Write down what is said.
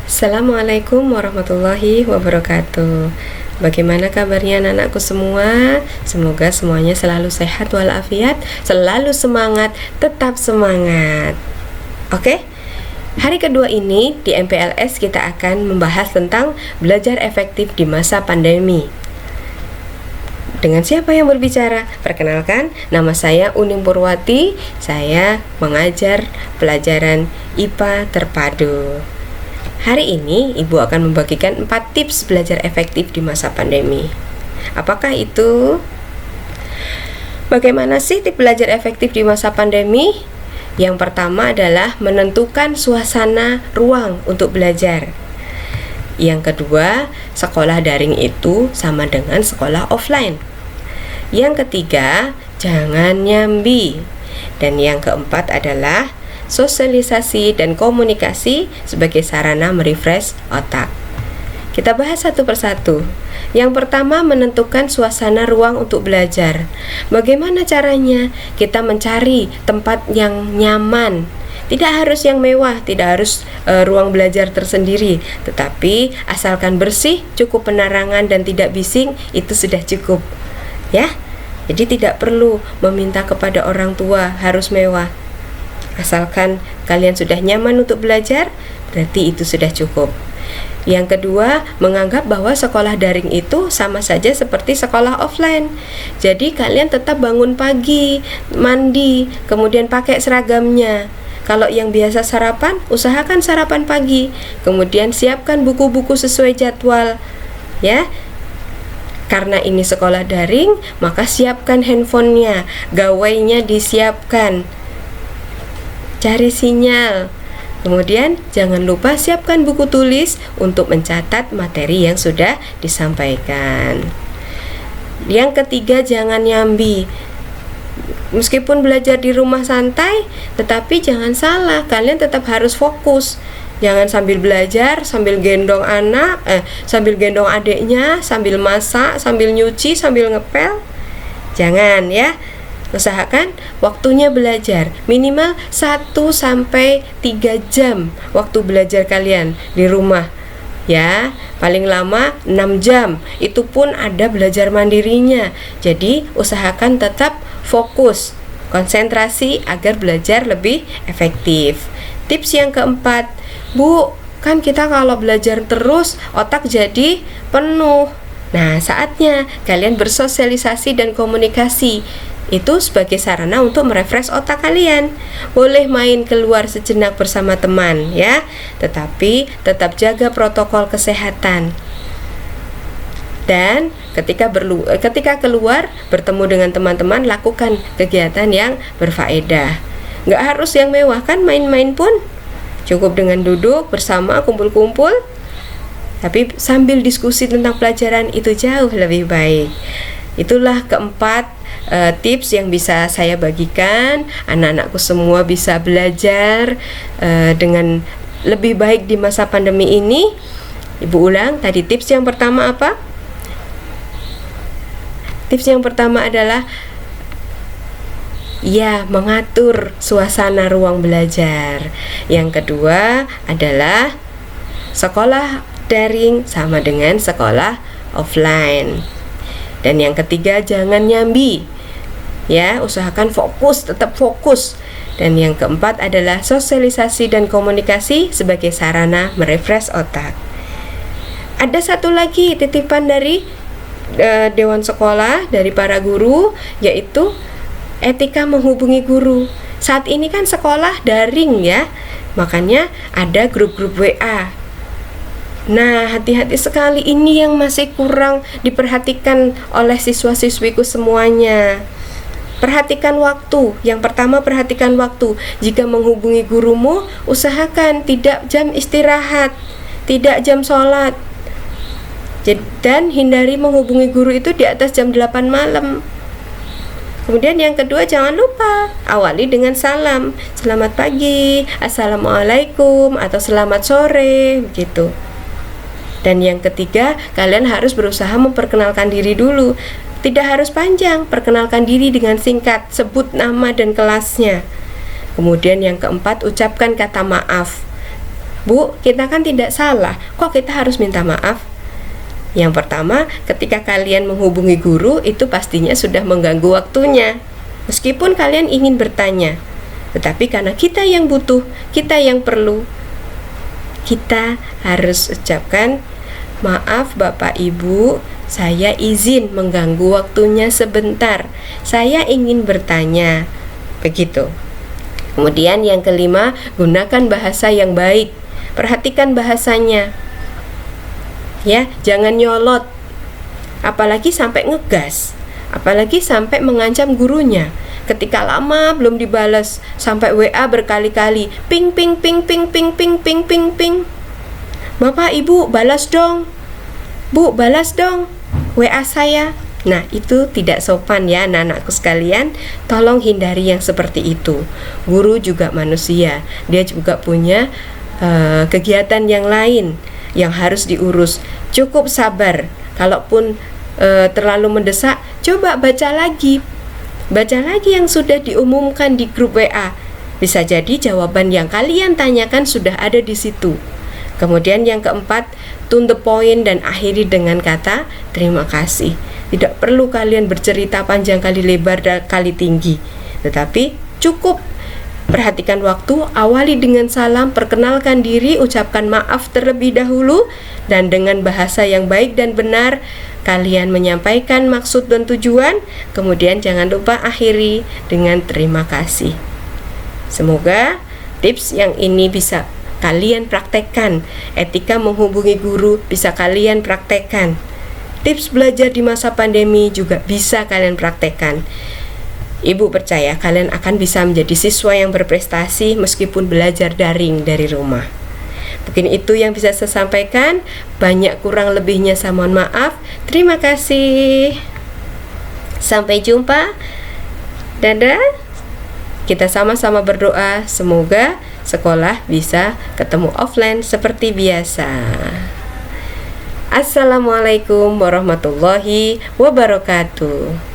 Assalamualaikum warahmatullahi wabarakatuh. Bagaimana kabarnya anak-anakku semua? Semoga semuanya selalu sehat walafiat, selalu semangat, tetap semangat. Oke? Hari kedua ini di MPLS kita akan membahas tentang belajar efektif di masa pandemi. Dengan siapa yang berbicara? Perkenalkan, nama saya Uning Purwati. Saya mengajar pelajaran IPA terpadu. Hari ini Ibu akan membagikan 4 tips belajar efektif di masa pandemi. Apakah itu? Bagaimana sih tips belajar efektif di masa pandemi? Yang pertama adalah menentukan suasana ruang untuk belajar. Yang kedua, sekolah daring itu sama dengan sekolah offline. Yang ketiga, jangan nyambi. Dan yang keempat adalah sosialisasi dan komunikasi sebagai sarana merefresh otak. Kita bahas satu persatu. Yang pertama, menentukan suasana ruang untuk belajar. Bagaimana caranya? Kita mencari tempat yang nyaman. Tidak harus yang mewah, tidak harus ruang belajar tersendiri, tetapi asalkan bersih, cukup penerangan dan tidak bising, itu sudah cukup. Ya. Jadi tidak perlu meminta kepada orang tua harus mewah. Asalkan kalian sudah nyaman untuk belajar, berarti itu sudah cukup. Yang kedua, menganggap bahwa sekolah daring itu sama saja seperti sekolah offline. Jadi kalian tetap bangun pagi, mandi, kemudian pakai seragamnya. Kalau yang biasa sarapan, usahakan sarapan pagi. Kemudian siapkan buku-buku sesuai jadwal. Ya. Karena ini sekolah daring, maka siapkan handphonenya, gawainya disiapkan. Cari sinyal. Kemudian jangan lupa siapkan buku tulis untuk mencatat materi yang sudah disampaikan. Yang ketiga, jangan nyambi. Meskipun belajar di rumah santai, tetapi jangan salah, kalian tetap harus fokus. Jangan sambil belajar, sambil gendong sambil gendong adiknya, sambil masak, sambil nyuci, sambil ngepel. Jangan ya. Usahakan waktunya belajar minimal 1-3 jam waktu belajar kalian di rumah. Ya, paling lama 6 jam. Itu pun ada belajar mandirinya. Jadi, usahakan tetap fokus, konsentrasi agar belajar lebih efektif. Tips yang keempat, Bu, kan kita kalau belajar terus otak jadi penuh. Nah, saatnya kalian bersosialisasi dan komunikasi. Itu sebagai sarana untuk merefresh otak kalian. Boleh main keluar sejenak bersama teman ya, tetapi tetap jaga protokol kesehatan. Dan ketika keluar bertemu dengan teman-teman, lakukan kegiatan yang berfaedah. Nggak harus yang mewah kan, main-main pun cukup dengan duduk bersama, kumpul-kumpul, tapi sambil diskusi tentang pelajaran itu jauh lebih baik. Itulah keempat tips yang bisa saya bagikan. Anak-anakku semua bisa belajar dengan lebih baik di masa pandemi ini. Ibu ulang, tadi tips yang pertama apa? Tips yang pertama adalah mengatur suasana ruang belajar. Yang kedua adalah sekolah daring sama dengan sekolah offline. Dan yang ketiga, jangan nyambi. Ya, usahakan fokus, tetap fokus. Dan yang keempat adalah sosialisasi dan komunikasi sebagai sarana merefresh otak. Ada satu lagi titipan dari Dewan Sekolah, dari para guru, yaitu etika menghubungi guru. Saat ini kan sekolah daring ya, makanya ada grup-grup WA. Nah, hati-hati sekali, ini yang masih kurang diperhatikan oleh siswa-siswiku semuanya. Perhatikan waktu. Yang pertama, perhatikan waktu. Jika menghubungi gurumu, usahakan tidak jam istirahat, tidak jam sholat. Dan hindari menghubungi guru itu di atas jam 8 malam. Kemudian yang kedua, jangan lupa awali dengan salam. Selamat pagi, assalamualaikum, atau selamat sore, begitu. Dan yang ketiga, kalian harus berusaha memperkenalkan diri dulu. Tidak harus panjang, perkenalkan diri dengan singkat, sebut nama dan kelasnya. Kemudian yang keempat, ucapkan kata maaf. Bu, kita kan tidak salah, kok kita harus minta maaf? Yang pertama, ketika kalian menghubungi guru, itu pastinya sudah mengganggu waktunya. Meskipun kalian ingin bertanya, tetapi karena kita yang butuh, kita yang perlu, kita harus ucapkan, maaf Bapak Ibu, saya izin mengganggu waktunya sebentar, saya ingin bertanya. Begitu. Kemudian yang kelima, gunakan bahasa yang baik. Perhatikan bahasanya. Ya, jangan nyolot. Apalagi sampai ngegas. Apalagi sampai mengancam gurunya. Ketika lama belum dibalas, sampai WA berkali-kali, ping ping ping ping ping ping ping ping ping. Bapak Ibu balas dong. Bu balas dong WA saya. Nah, itu tidak sopan ya anak-anakku sekalian. Tolong hindari yang seperti itu. Guru juga manusia. Dia juga punya kegiatan yang lain yang harus diurus. Cukup sabar. Kalaupun terlalu mendesak, coba baca lagi yang sudah diumumkan di grup WA. Bisa jadi jawaban yang kalian tanyakan sudah ada di situ. Kemudian yang keempat, to the point dan akhiri dengan kata terima kasih. Tidak perlu kalian bercerita panjang kali lebar dan kali tinggi, tetapi cukup perhatikan waktu, awali dengan salam, perkenalkan diri, ucapkan maaf terlebih dahulu, dan dengan bahasa yang baik dan benar kalian menyampaikan maksud dan tujuan. Kemudian jangan lupa akhiri dengan terima kasih. Semoga tips yang ini bisa kalian praktekkan. Etika menghubungi guru bisa kalian praktekkan. Tips belajar di masa pandemi juga bisa kalian praktekkan. Ibu percaya kalian akan bisa menjadi siswa yang berprestasi meskipun belajar daring dari rumah. Mungkin itu yang bisa saya sampaikan. Banyak kurang lebihnya saya mohon maaf. Terima kasih. Sampai jumpa. Dadah. Kita sama-sama berdoa semoga sekolah bisa ketemu offline seperti biasa. Assalamualaikum warahmatullahi wabarakatuh.